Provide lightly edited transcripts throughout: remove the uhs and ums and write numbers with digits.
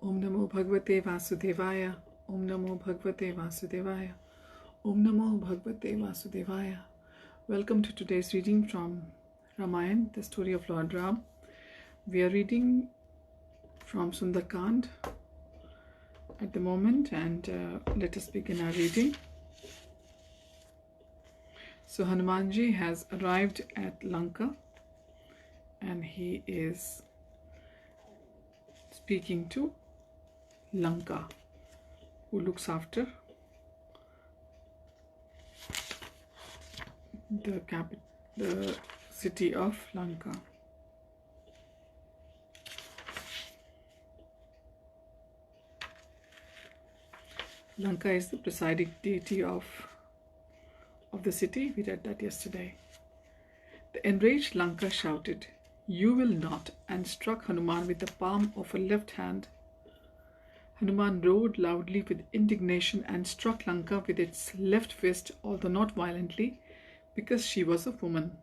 Om Namo Bhagavate Vasudevaya. Om Namo Bhagavate Vasudevaya. Om Namo Bhagavate Vasudevaya. Welcome to today's reading from Ramayana, the story of Lord Ram. We are reading from Sundara at the moment, and let us begin our reading. So Hanumanji has arrived at Lanka and he is speaking to Lanka, who looks after the city of Lanka. Lanka is the presiding deity of the city. We read that yesterday. The enraged Lanka shouted, "You will not," and struck Hanuman with the palm of her left hand. Hanuman roared loudly with indignation and struck Lanka with its left fist, although not violently, because she was a woman.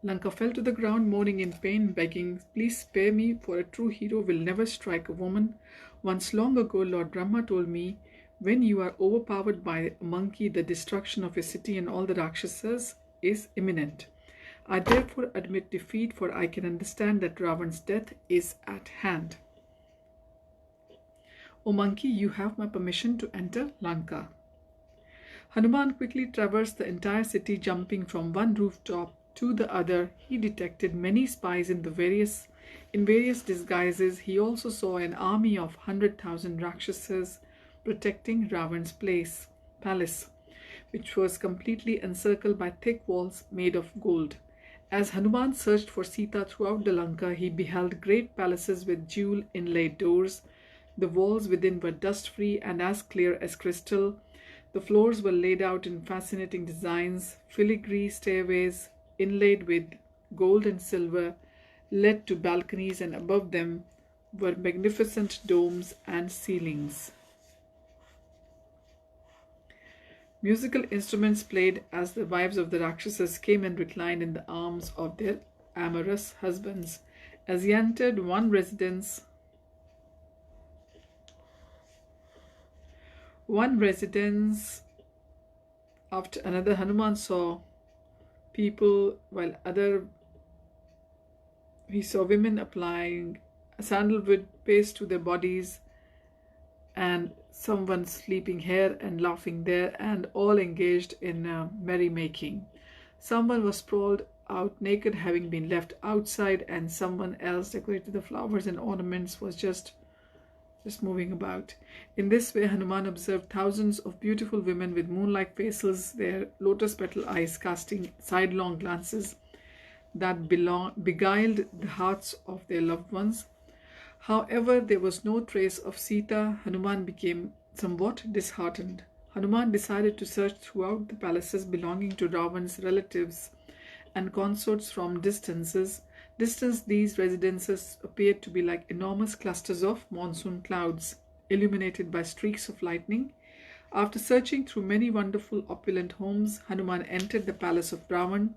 Lanka fell to the ground, moaning in pain, begging, "Please spare me, for a true hero will never strike a woman. Once long ago, Lord Rama told me, when you are overpowered by a monkey, the destruction of your city and all the Rakshasas is imminent. I therefore admit defeat, for I can understand that Ravan's death is at hand. O monkey, you have my permission to enter Lanka." Hanuman quickly traversed the entire city, jumping from one rooftop to the other. He detected many spies in various disguises. He also saw an army of 100,000 Rakshasas protecting Ravan's palace, which was completely encircled by thick walls made of gold. As Hanuman searched for Sita throughout the Lanka, he beheld great palaces with jewel-inlaid doors. The walls within were dust-free and as clear as crystal. The floors were laid out in fascinating designs. Filigree stairways, inlaid with gold and silver, led to balconies, and above them were magnificent domes and ceilings. Musical instruments played as the wives of the Rakshasas came and reclined in the arms of their amorous husbands. As he entered one residence after another, Hanuman saw people, while he saw women applying sandalwood paste to their bodies, and someone sleeping here and laughing there, and all engaged in merrymaking. Someone was sprawled out naked, having been left outside, and someone else, decorated the flowers and ornaments, was just moving about. In this way, Hanuman observed thousands of beautiful women with moon-like faces, their lotus petal eyes casting sidelong glances that beguiled the hearts of their loved ones. However, there was no trace of Sita. Hanuman became somewhat disheartened. Hanuman decided to search throughout the palaces belonging to Ravan's relatives and consorts from distance. These residences appeared to be like enormous clusters of monsoon clouds, illuminated by streaks of lightning. After searching through many wonderful opulent homes, Hanuman entered the palace of Ravan,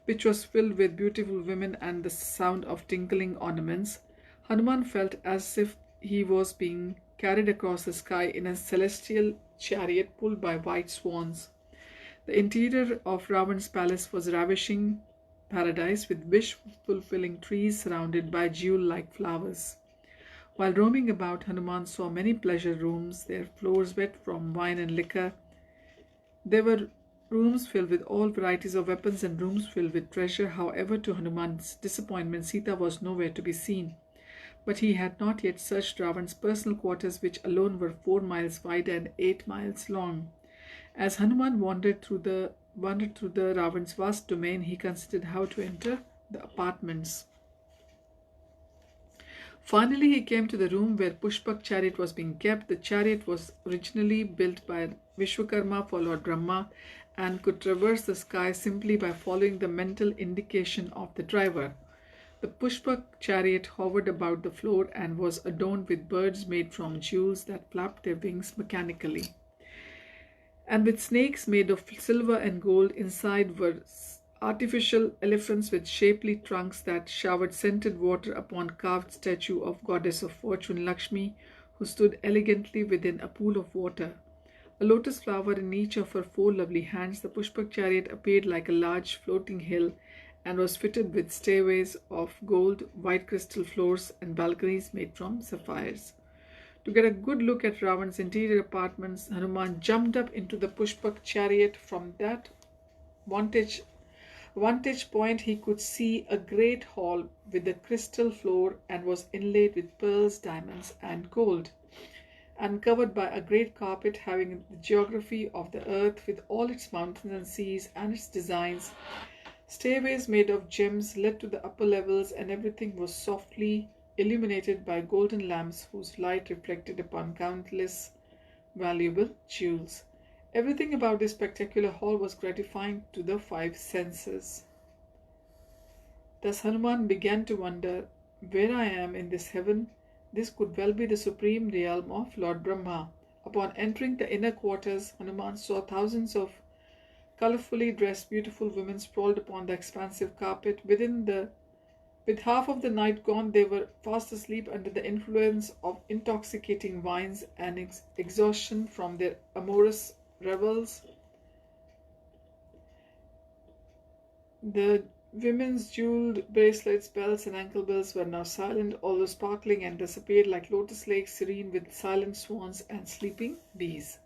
which was filled with beautiful women and the sound of tinkling ornaments. Hanuman felt as if he was being carried across the sky in a celestial chariot pulled by white swans. The interior of Ravan's palace was ravishing paradise, with wish-fulfilling trees surrounded by jewel-like flowers. While roaming about, Hanuman saw many pleasure rooms, their floors wet from wine and liquor. There were rooms filled with all varieties of weapons and rooms filled with treasure. However, to Hanuman's disappointment, Sita was nowhere to be seen. But he had not yet searched Ravan's personal quarters, which alone were 4 miles wide and 8 miles long. As Hanuman wandered through the Ravan's vast domain, he considered how to enter the apartments. Finally, he came to the room where Pushpak chariot was being kept. The chariot was originally built by Vishwakarma for Lord Rama and could traverse the sky simply by following the mental indication of the driver. The Pushpak chariot hovered about the floor and was adorned with birds made from jewels that flapped their wings mechanically. And with snakes made of silver and gold inside were artificial elephants with shapely trunks that showered scented water upon carved statue of goddess of fortune Lakshmi, who stood elegantly within a pool of water. A lotus flower in each of her four lovely hands, the Pushpak chariot appeared like a large floating hill and was fitted with stairways of gold, white crystal floors, and balconies made from sapphires. To get a good look at Ravan's interior apartments, Hanuman jumped up into the Pushpak chariot. From that vantage point he could see a great hall with a crystal floor and was inlaid with pearls, diamonds, and gold, and covered by a great carpet having the geography of the earth with all its mountains and seas and its designs. Stairways made of gems led to the upper levels, and everything was softly illuminated by golden lamps whose light reflected upon countless valuable jewels. Everything about this spectacular hall was gratifying to the five senses. Thus Hanuman began to wonder, where I am in this heaven, this could well be the supreme realm of Lord Brahma. Upon entering the inner quarters, Hanuman saw thousands of colorfully dressed beautiful women sprawled upon the expansive carpet. With half of the night gone, they were fast asleep under the influence of intoxicating wines and exhaustion from their amorous revels. The women's jeweled bracelets, belts, and ankle bells were now silent, although sparkling, and disappeared like lotus lakes serene with silent swans and sleeping bees.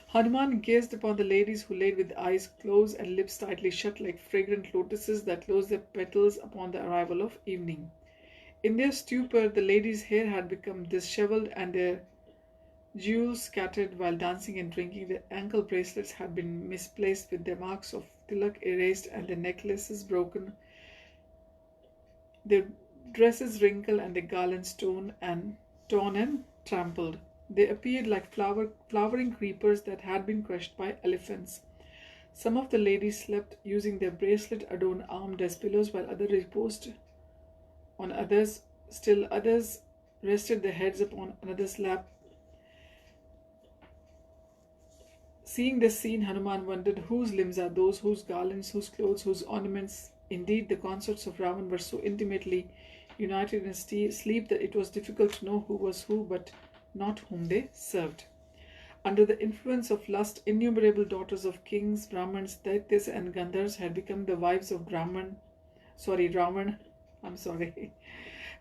Hanuman gazed upon the ladies, who lay with eyes closed and lips tightly shut like fragrant lotuses that close their petals upon the arrival of evening. In their stupor, the ladies' hair had become dishevelled and their jewels scattered while dancing and drinking. Their ankle bracelets had been misplaced with their marks of tilak erased and their necklaces broken, their dresses wrinkled and their garlands torn and trampled. They appeared like flowering creepers that had been crushed by elephants. Some of the ladies slept using their bracelet-adorned arms as pillows, while others reposed on others. Still others rested their heads upon another's lap. Seeing this scene, Hanuman wondered, whose limbs are those, whose garlands, whose clothes, whose ornaments? Indeed, the consorts of Ravan were so intimately united in sleep that it was difficult to know who was who, but not whom they served. Under the influence of lust, innumerable daughters of kings, Brahmins, Daityas, and Gandharvas had become the wives of Ravan.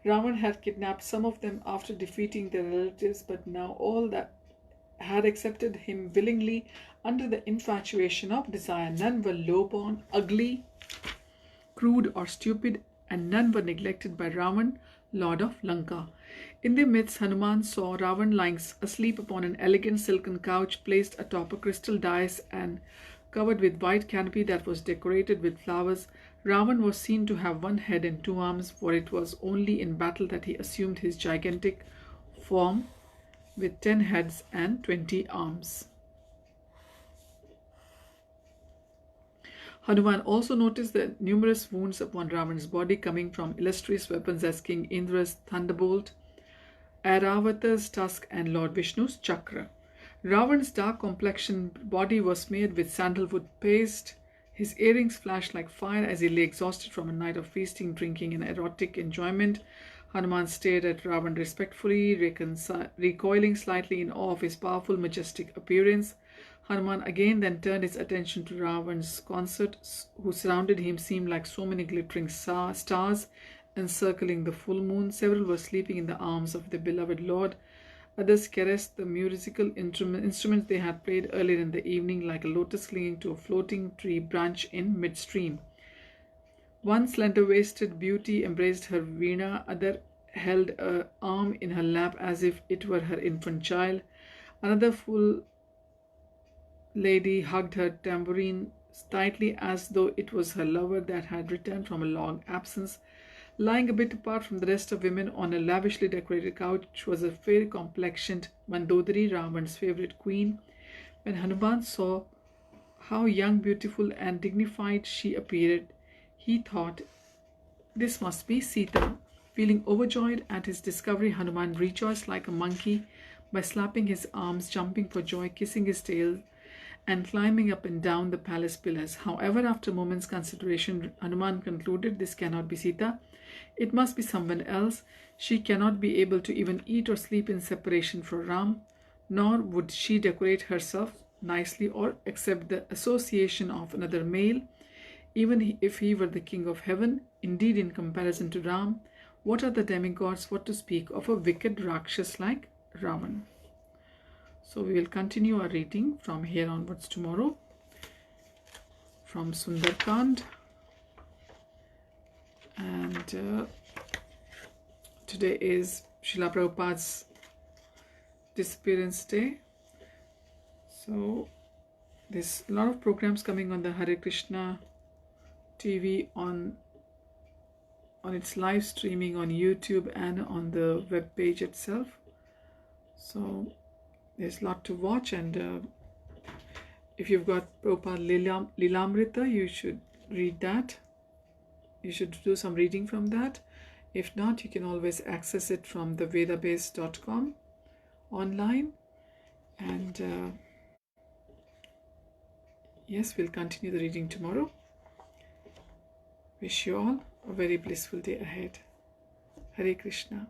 Ravan had kidnapped some of them after defeating their relatives, but now all that had accepted him willingly under the infatuation of desire. None were low-born, ugly, crude, or stupid, and none were neglected by Ravan, lord of Lanka. In their midst, Hanuman saw Ravan lying asleep upon an elegant silken couch placed atop a crystal dais and covered with white canopy that was decorated with flowers. Ravan was seen to have one head and two arms, for it was only in battle that he assumed his gigantic form with 10 heads and 20 arms. Hanuman also noticed the numerous wounds upon Ravan's body coming from illustrious weapons as King Indra's thunderbolt, Airavata's tusk, and Lord Vishnu's chakra. Ravan's dark-complexioned body was smeared with sandalwood paste. His earrings flashed like fire as he lay exhausted from a night of feasting, drinking, and erotic enjoyment. Hanuman stared at Ravan respectfully, recoiling slightly in awe of his powerful, majestic appearance. Hanuman again then turned his attention to Ravan's consort, who surrounded him seemed like so many glittering stars encircling the full moon. Several were sleeping in the arms of their beloved lord. Others caressed the musical instruments they had played earlier in the evening, like a lotus clinging to a floating tree branch in midstream. One slender-waisted beauty embraced her veena, other held an arm in her lap as if it were her infant child. Another full lady hugged her tambourine tightly as though it was her lover that had returned from a long absence. Lying a bit apart from the rest of women on a lavishly decorated couch was a fair-complexioned Mandodari, Ravan's favorite queen. When Hanuman saw how young, beautiful, and dignified she appeared, he thought, this must be Sita. Feeling overjoyed at his discovery, Hanuman rejoiced like a monkey by slapping his arms, jumping for joy, kissing his tail, and climbing up and down the palace pillars. However, after a moment's consideration, Hanuman concluded this cannot be Sita. It must be someone else. She cannot be able to even eat or sleep in separation from Ram, nor would she decorate herself nicely or accept the association of another male, even if he were the king of heaven. Indeed, in comparison to Ram, what are the demigods, what to speak of a wicked Rakshas like Ravan? So we will continue our reading from here onwards tomorrow from Sundarkand. And today is Srila Prabhupada's disappearance day. So there's a lot of programs coming on the Hare Krishna TV on its live streaming on YouTube and on the web page itself. So there's a lot to watch, and if you've got Prabhupada Lilamrita, you should read that. You should do some reading from that. If not, you can always access it from the vedabase.com online. And yes, we'll continue the reading tomorrow. Wish you all a very blissful day ahead. Hare Krishna.